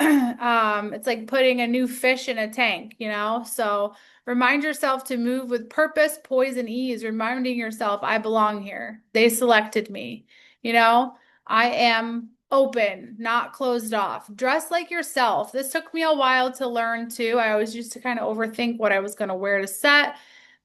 It's like putting a new fish in a tank, you know? So remind yourself to move with purpose, poise, and ease, reminding yourself, I belong here. They selected me. You know, I am open, not closed off. Dress like yourself. This took me a while to learn too. I always used to kind of overthink what I was going to wear to set.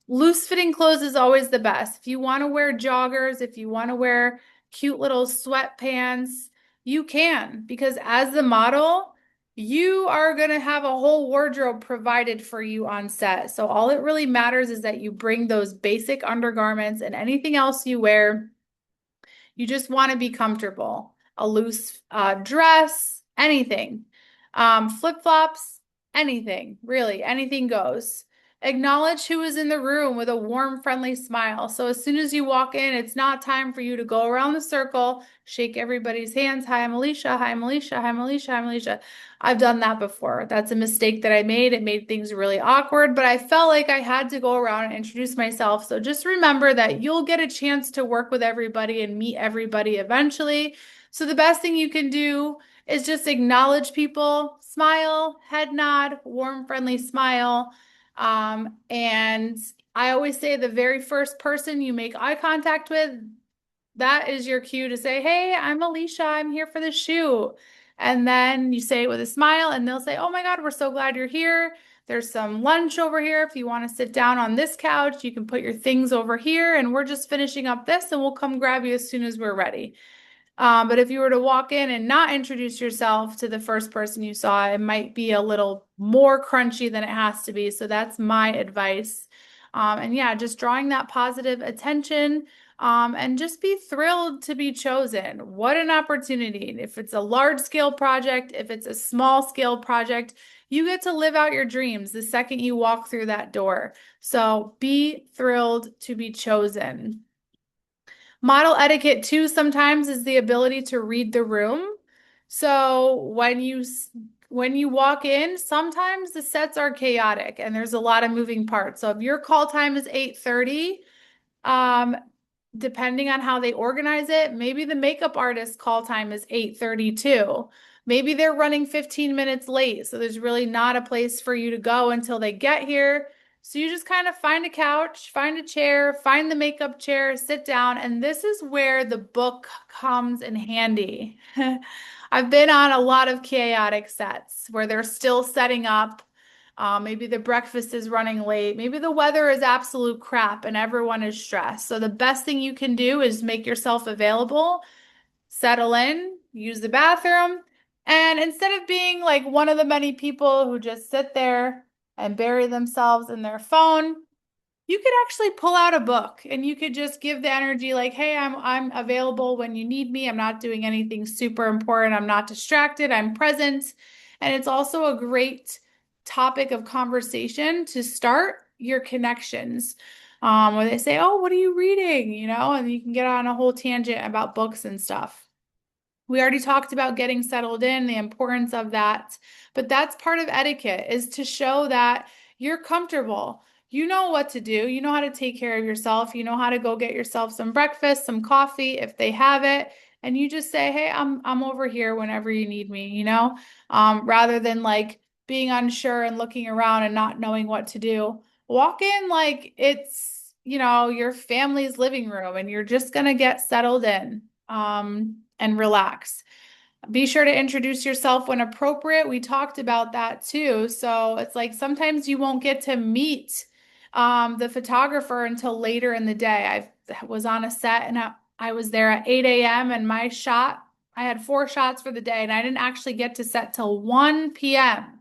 Loose fitting clothes is always the best. If you want to wear joggers, if you want to wear cute little sweatpants, you can, because as the model, you are going to have a whole wardrobe provided for you on set. So all it really matters is that you bring those basic undergarments, and anything else you wear, you just want to be comfortable. A loose dress, anything. Flip-flops, anything, really, anything goes. Acknowledge who is in the room with a warm, friendly smile. So as soon as you walk in, it's not time for you to go around the circle, shake everybody's hands. Hi, I'm Alecia. Hi, I'm Alecia. Hi, I'm Alecia. I'm Alecia. I've done that before. That's a mistake that I made. It made things really awkward, but I felt like I had to go around and introduce myself. So just remember that you'll get a chance to work with everybody and meet everybody eventually. So the best thing you can do is just acknowledge people, smile, head nod, warm, friendly smile. And I always say the very first person you make eye contact with, that is your cue to say, hey, I'm Alecia. I'm here for the shoot. And then you say it with a smile, and they'll say, oh my God, we're so glad you're here. There's some lunch over here. If you want to sit down on this couch, you can put your things over here, and we're just finishing up this, and we'll come grab you as soon as we're ready. But if you were to walk in and not introduce yourself to the first person you saw, it might be a little more crunchy than it has to be. So that's my advice. And yeah, just drawing that positive attention, and just be thrilled to be chosen. What an opportunity. If it's a large scale project, if it's a small scale project, you get to live out your dreams the second you walk through that door. So be thrilled to be chosen. Model etiquette too sometimes is the ability to read the room. So when you walk in, sometimes the sets are chaotic and there's a lot of moving parts. So if your call time is 8:30, um, depending on how they organize it, maybe the makeup artist call time is 8:32. Maybe they're running 15 minutes late, so there's really not a place for you to go until they get here. So you just kind of find a couch, find a chair, find the makeup chair, sit down, and this is where the book comes in handy. I've been on a lot of chaotic sets where they're still setting up. Maybe the breakfast is running late. Maybe the weather is absolute crap and everyone is stressed. So the best thing you can do is make yourself available, settle in, use the bathroom, and instead of being like one of the many people who just sit there and bury themselves in their phone, you could actually pull out a book and you could just give the energy like, hey, I'm available when you need me. I'm not doing anything super important. I'm not distracted. I'm present. And it's also a great topic of conversation to start your connections. Where they say, oh, what are you reading? You know, and you can get on a whole tangent about books and stuff. We already talked about getting settled in, the importance of that, but that's part of etiquette is to show that you're comfortable. You know what to do. You know how to take care of yourself. You know how to go get yourself some breakfast, some coffee if they have it, and you just say, "Hey, I'm over here whenever you need me," you know? Rather than like being unsure and looking around and not knowing what to do. Walk in like it's, your family's living room and you're just gonna get settled in. And relax. Be sure to introduce yourself when appropriate. We talked about that too. So it's like sometimes you won't get to meet the photographer until later in the day. I was on a set and I was there at 8 a.m. and I had 4 shots for the day and I didn't actually get to set till 1 p.m.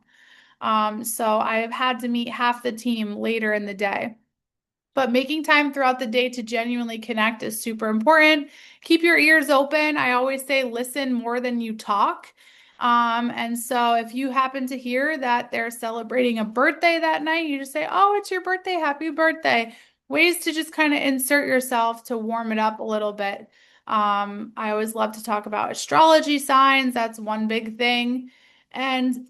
So I have had to meet half the team later in the day. But making time throughout the day to genuinely connect is super important. Keep your ears open. I always say listen more than you talk. And so if you happen to hear that they're celebrating a birthday that night, you just say, "Oh, it's your birthday. Happy birthday." Ways to just kind of insert yourself to warm it up a little bit. I always love to talk about astrology signs. That's one big thing. And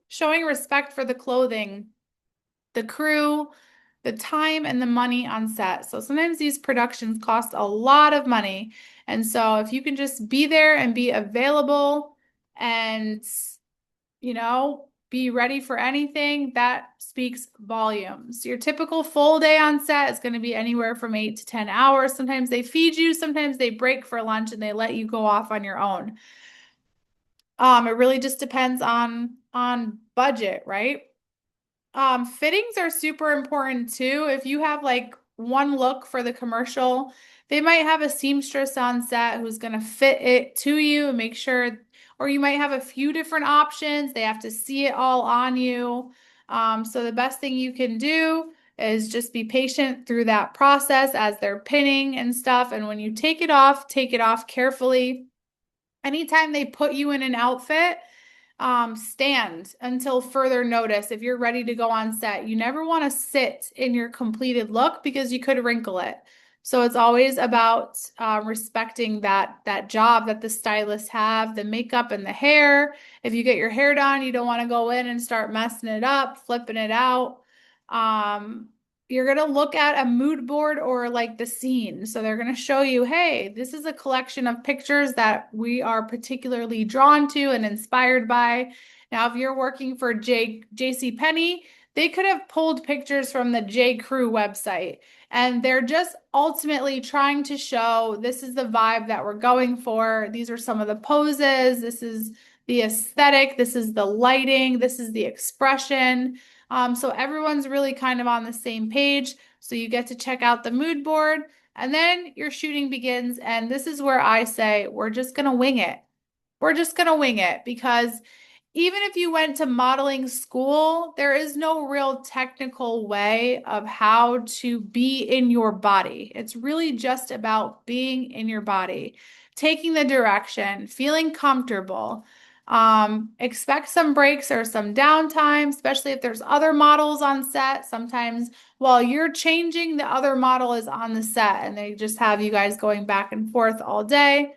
showing respect for the clothing, the crew, the time, and the money on set. So sometimes these productions cost a lot of money. And so if you can just be there and be available and, be ready for anything, that speaks volumes. Your typical full day on set is going to be anywhere from 8 to 10 hours. Sometimes they feed you, sometimes they break for lunch and they let you go off on your own. It really just depends on budget, right? Fittings are super important too. If you have like one look for the commercial, they might have a seamstress on set who's going to fit it to you and make sure, or you might have a few different options. They have to see it all on you. So the best thing you can do is just be patient through that process as they're pinning and stuff. And when you take it off carefully. Anytime they put you in an outfit, stand until further notice if you're ready to go on set. You never want to sit in your completed look because you could wrinkle it. So it's always about respecting that job that the stylists have, the makeup and the hair. If you get your hair done, you don't want to go in and start messing it up, flipping it out. Um, you're going to look at a mood board or like the scene. So they're going to show you, hey, this is a collection of pictures that we are particularly drawn to and inspired by. Now, if you're working for JC Penney, they could have pulled pictures from the J. Crew website. And they're just ultimately trying to show this is the vibe that we're going for. These are some of the poses. This is the aesthetic. This is the lighting. This is the expression. So everyone's really kind of on the same page. So you get to check out the mood board and then your shooting begins. And this is where I say, we're just going to wing it. We're just going to wing it because even if you went to modeling school, there is no real technical way of how to be in your body. It's really just about being in your body, taking the direction, feeling comfortable. Expect some breaks or some downtime, especially if there's other models on set. Sometimes while you're changing, the other model is on the set and they just have you guys going back and forth all day.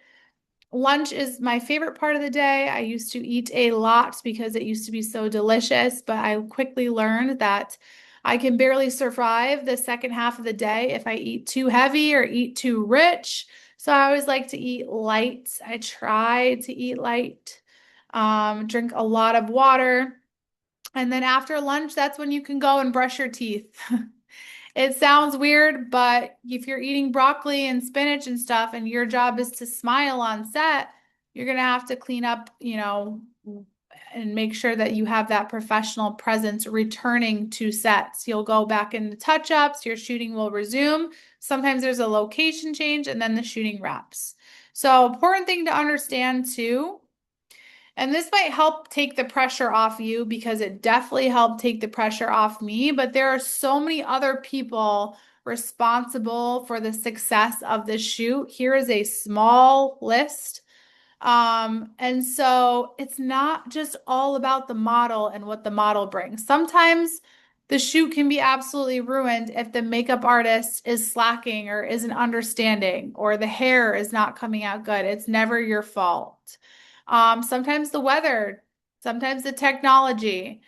Lunch is my favorite part of the day. I used to eat a lot because it used to be so delicious, but I quickly learned that I can barely survive the second half of the day if I eat too heavy or eat too rich. So I always like to eat light. I try to eat light, drink a lot of water. And then after lunch, that's when you can go and brush your teeth. It sounds weird, but if you're eating broccoli and spinach and stuff and your job is to smile on set, you're going to have to clean up, and make sure that you have that professional presence returning to sets. You'll go back into touch-ups, your shooting will resume. Sometimes there's a location change and then the shooting wraps. So important thing to understand too. And this might help take the pressure off you because it definitely helped take the pressure off me. But there are so many other people responsible for the success of the shoot. Here is a small list. And so it's not just all about the model and what the model brings. Sometimes the shoot can be absolutely ruined if the makeup artist is slacking or isn't understanding or the hair is not coming out good. It's never your fault. Sometimes the weather, sometimes the technology.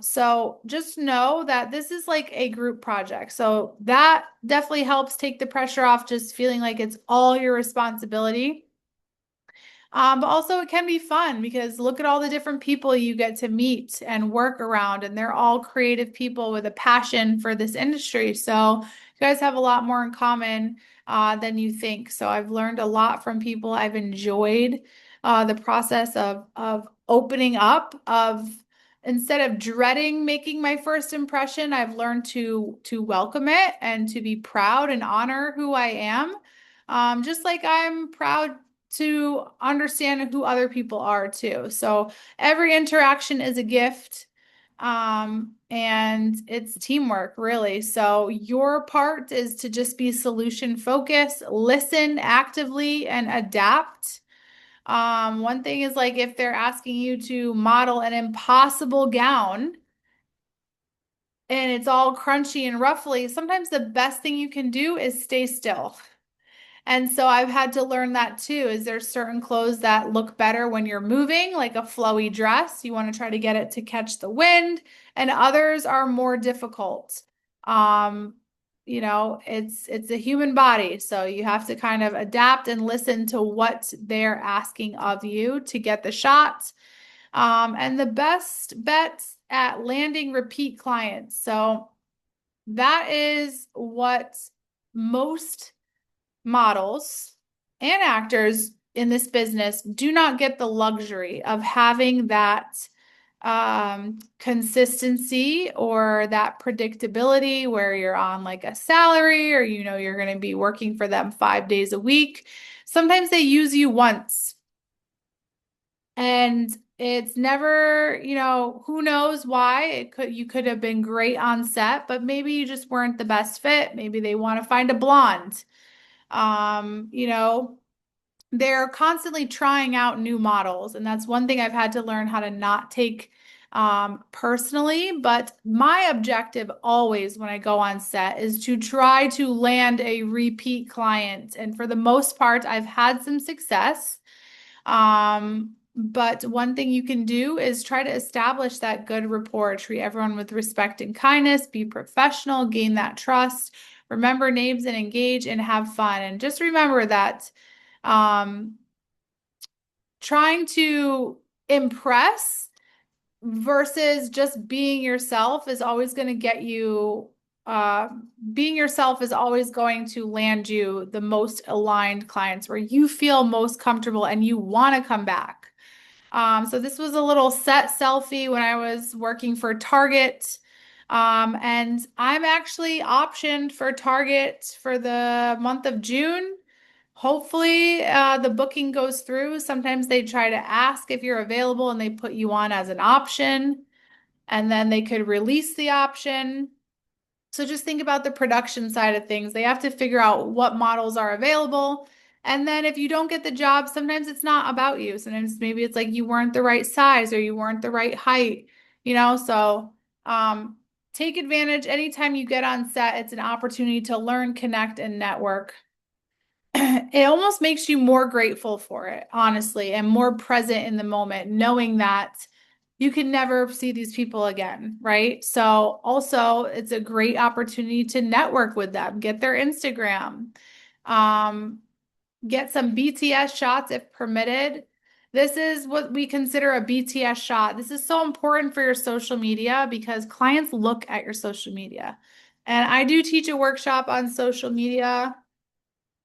So just know that this is like a group project. So that definitely helps take the pressure off, just feeling like it's all your responsibility. But also it can be fun because look at all the different people you get to meet and work around, and they're all creative people with a passion for this industry. So you guys have a lot more in common than you think. So I've learned a lot from people. I've enjoyed the process of opening up, of instead of dreading making my first impression, I've learned to welcome it and to be proud and honor who I am. Just like I'm proud to understand who other people are too. So every interaction is a gift. And it's teamwork, really. So your part is to just be solution focused, listen actively, and adapt. One thing is like if they're asking you to model an impossible gown and it's all crunchy and ruffly, sometimes the best thing you can do is stay still. And so I've had to learn that too. Is there certain clothes that look better when you're moving, like a flowy dress? You want to try to get it to catch the wind, and others are more difficult. Um, it's a human body, so you have to kind of adapt and listen to what they're asking of you to get the shot. And the best bet at landing repeat clients. So that is what most models and actors in this business do not get the luxury of having that consistency or that predictability where you're on like a salary or you're going to be working for them 5 days a week. Sometimes they use you once and it's never, who knows why. You could have been great on set, but maybe you just weren't the best fit. Maybe they want to find a blonde. Um, you know, they're constantly trying out new models, and that's one thing I've had to learn how to not take personally. But my objective always when I go on set is to try to land a repeat client. And for the most part, I've had some success. But one thing you can do is try to establish that good rapport, treat everyone with respect and kindness, be professional, gain that trust, remember names and engage and have fun. And just remember that um, trying to impress versus just being yourself is always going to get you, uh, being yourself is always going to land you the most aligned clients where you feel most comfortable and you want to come back. So this was a little set selfie when I was working for Target. And I'm actually optioned for Target for the month of June. Hopefully, the booking goes through. Sometimes they try to ask if you're available and they put you on as an option, and then they could release the option. So just think about the production side of things. They have to figure out what models are available. And then if you don't get the job, sometimes it's not about you. Sometimes maybe it's like you weren't the right size or you weren't the right height, so um, take advantage anytime you get on set. It's an opportunity to learn, connect, and network. It almost makes you more grateful for it, honestly, and more present in the moment, knowing that you can never see these people again, right? So, also, it's a great opportunity to network with them, get their Instagram, um, get some BTS shots if permitted. This is what we consider a BTS shot. This is so important for your social media because clients look at your social media. And I do teach a workshop on social media.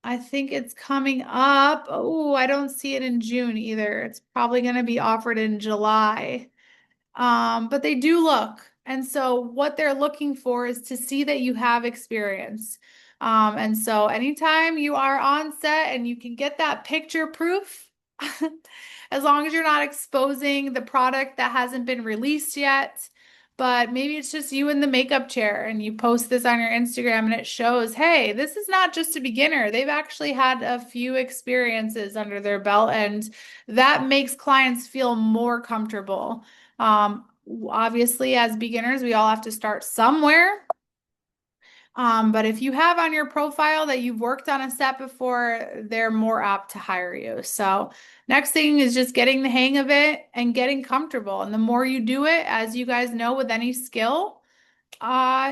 I think it's coming up. Oh, I don't see it in June either. It's probably going to be offered in July. But they do look. And so what they're looking for is to see that you have experience. And so anytime you are on set and you can get that picture proof, as long as you're not exposing the product that hasn't been released yet, but maybe it's just you in the makeup chair and you post this on your Instagram and it shows, hey, this is not just a beginner. They've actually had a few experiences under their belt, and that makes clients feel more comfortable. Um, Obviously, as beginners, we all have to start somewhere. But if you have on your profile that you've worked on a set before, they're more apt to hire you. So, next thing is just getting the hang of it and getting comfortable. And the more you do it, as you guys know, with any skill,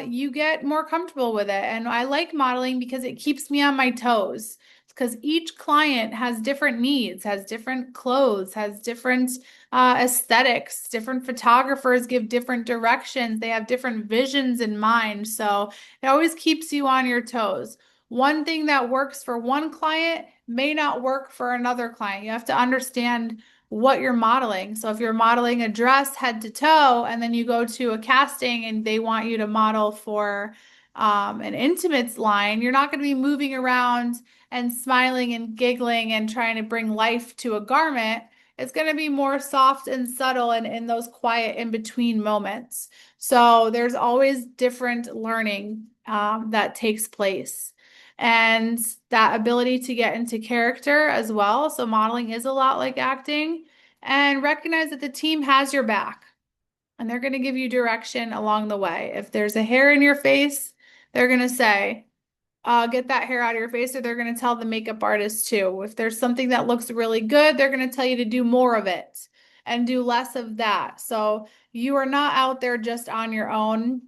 you get more comfortable with it. And I like modeling because it keeps me on my toes. Because each client has different needs, has different clothes, has different aesthetics. Different photographers give different directions. They have different visions in mind. So it always keeps you on your toes. One thing that works for one client may not work for another client. You have to understand what you're modeling. So if you're modeling a dress head to toe, and then you go to a casting and they want you to model for an intimates line, you're not going to be moving around and smiling and giggling and trying to bring life to a garment. It's going to be more soft and subtle and in those quiet in between moments. So there's always different learning that takes place. and that ability to get into character as well. So modeling is a lot like acting, and recognize that the team has your back and they're going to give you direction along the way. If there's a hair in your face, they're going to say, get that hair out of your face, or they're going to tell the makeup artist too. If there's something that looks really good, they're going to tell you to do more of it and do less of that. So you are not out there just on your own.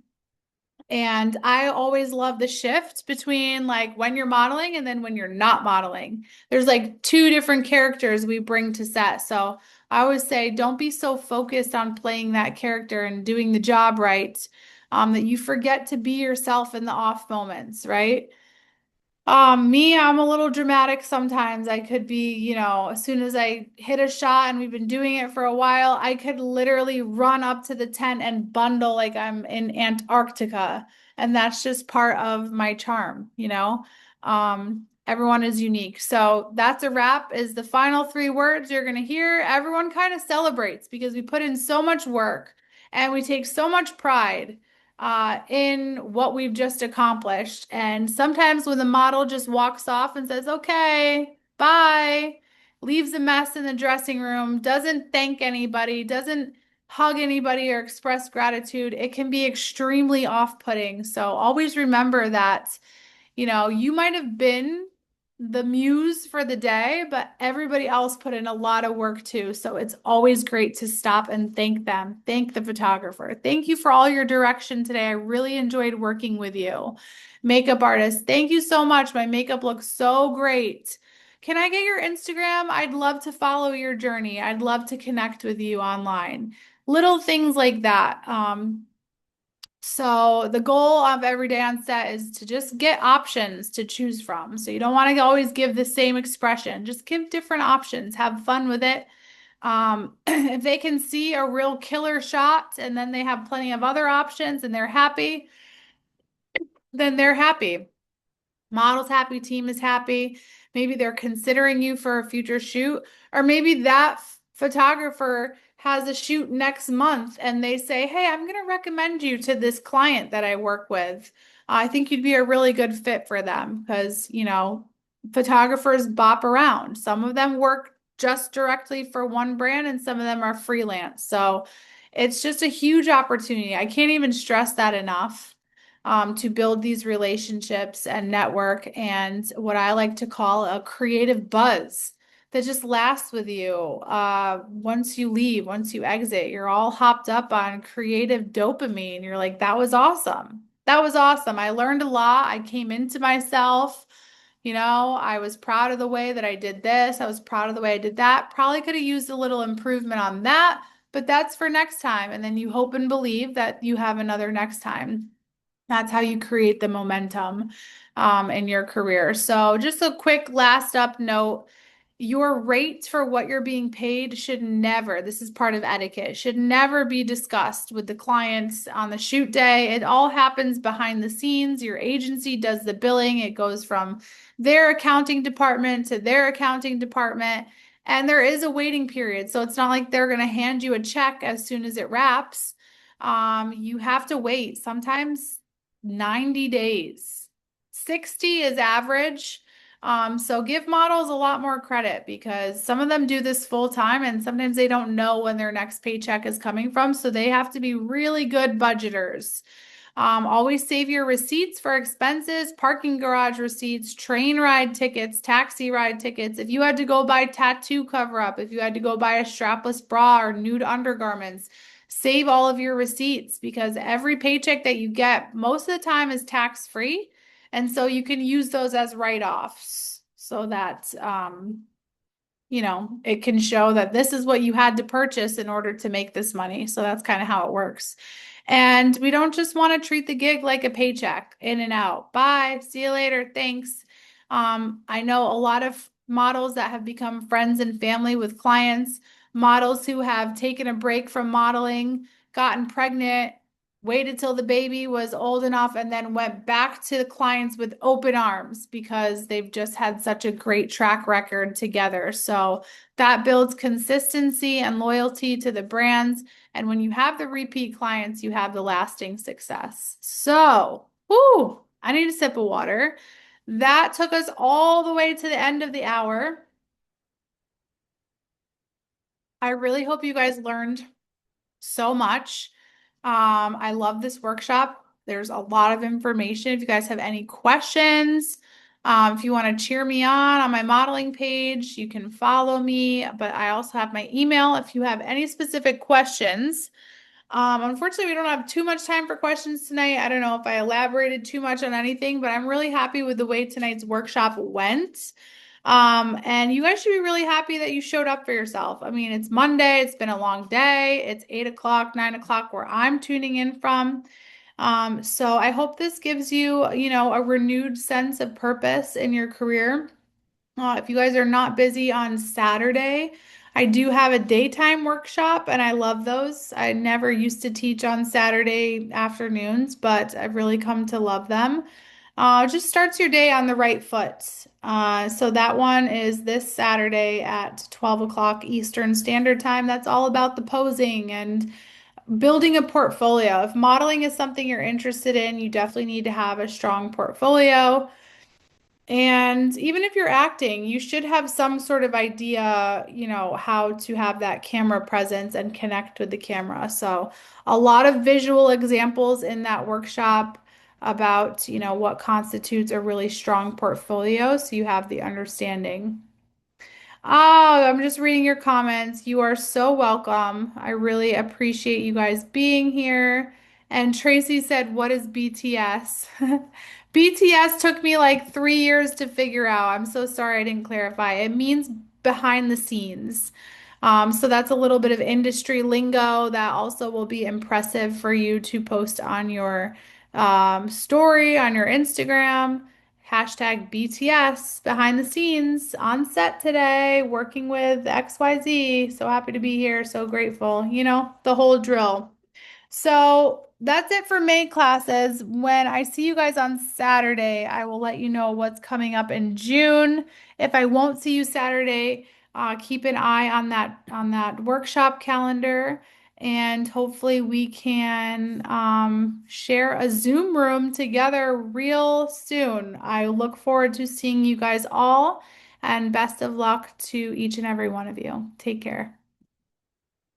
And I always love the shift between like when you're modeling and then when you're not modeling. There's like two different characters we bring to set. So I always say, don't be so focused on playing that character and doing the job right, that you forget to be yourself in the off moments, right? Me, I'm a little dramatic sometimes. I could be, as soon as I hit a shot and we've been doing it for a while, I could literally run up to the tent and bundle like I'm in Antarctica. And that's just part of my charm. Everyone is unique. So that's a wrap, is the final three words you're going to hear. Everyone kind of celebrates because we put in so much work and we take so much pride in what we've just accomplished. And sometimes when the model just walks off and says, okay, bye, leaves a mess in the dressing room, doesn't thank anybody, doesn't hug anybody or express gratitude, it can be extremely off-putting. So always remember that you might have been the muse for the day, but everybody else put in a lot of work too. So it's always great to stop and thank them. Thank the photographer. Thank you for all your direction today. I really enjoyed working with you. Makeup artist, thank you so much. My makeup looks so great. Can I get your Instagram? I'd love to follow your journey. I'd love to connect with you online. Little things like that. So the goal of every day on set is to just get options to choose from. So you don't want to always give the same expression. Just give different options. Have fun with it. If they can see a real killer shot and then they have plenty of other options and they're happy, then they're happy. Model's happy, team is happy. Maybe they're considering you for a future shoot, or maybe that photographer has a shoot next month and they say, hey, I'm going to recommend you to this client that I work with. I think you'd be a really good fit for them because, photographers bop around. Some of them work just directly for one brand and some of them are freelance. So it's just a huge opportunity. I can't even stress that enough, to build these relationships and network, and what I like to call a creative buzz that just lasts with you. Once you leave, once you exit, you're all hopped up on creative dopamine. You're like, that was awesome. That was awesome. I learned a lot. I came into myself. I was proud of the way that I did this. I was proud of the way I did that. Probably could have used a little improvement on that, but that's for next time. And then you hope and believe that you have another next time. That's how you create the momentum in your career. So just a quick last up note, your rate for what you're being paid should never, this is part of etiquette, should never be discussed with the clients on the shoot day. It all happens behind the scenes. Your agency does the billing. It goes from their accounting department to their accounting department. And there is a waiting period. So it's not like they're going to hand you a check as soon as it wraps. You have to wait. Sometimes 90 days. 60 is average. So give models a lot more credit because some of them do this full time and sometimes they don't know when their next paycheck is coming from. So they have to be really good budgeters. Always save your receipts for expenses, parking garage receipts, train ride tickets, taxi ride tickets. If you had to go buy tattoo cover up, if you had to go buy a strapless bra or nude undergarments, save all of your receipts because every paycheck that you get most of the time is tax free. And so you can use those as write-offs so that, it can show that this is what you had to purchase in order to make this money. So that's kind of how it works. And we don't just want to treat the gig like a paycheck, in and out. Bye. See you later. Thanks. I know a lot of models that have become friends and family with clients, models who have taken a break from modeling, gotten pregnant, waited till the baby was old enough, and then went back to the clients with open arms because they've just had such a great track record together. So that builds consistency and loyalty to the brands. And when you have the repeat clients, you have the lasting success. So, I need a sip of water. That took us all the way to the end of the hour. I really hope you guys learned so much. I love this workshop. There's a lot of information. If you guys have any questions, if you want to cheer me on my modeling page, you can follow me. But I also have my email if you have any specific questions. Unfortunately, we don't have too much time for questions tonight. I don't know if I elaborated too much on anything, but I'm really happy with the way tonight's workshop went. And you guys should be really happy that you showed up for yourself. I mean, it's Monday, it's been a long day, it's 8 o'clock, 9 o'clock where I'm tuning in from. So I hope this gives you, a renewed sense of purpose in your career. If you guys are not busy on Saturday, I do have a daytime workshop and I love those. I never used to teach on Saturday afternoons, but I've really come to love them. Just starts your day on the right foot. So that one is this Saturday at 12 o'clock Eastern Standard Time. That's all about the posing and building a portfolio. If modeling is something you're interested in, you definitely need to have a strong portfolio. And even if you're acting, you should have some sort of idea, how to have that camera presence and connect with the camera. So, a lot of visual examples in that workshop about, what constitutes a really strong portfolio so you have the understanding. Oh, I'm just reading your comments. You are so welcome. I really appreciate you guys being here. And Tracy said, "What is BTS?" BTS took me like 3 years to figure out. I'm so sorry I didn't clarify. It means behind the scenes. So that's a little bit of industry lingo that also will be impressive for you to post on your story on your Instagram. Hashtag BTS behind the scenes on set today, working with XYZ. So happy to be here. So grateful. The whole drill. So that's it for May classes. When I see you guys on Saturday, I will let you know what's coming up in June. If I won't see you Saturday, keep an eye on that workshop calendar, and hopefully we can share a Zoom room together real soon. I look forward to seeing you guys all, and best of luck to each and every one of you. Take care.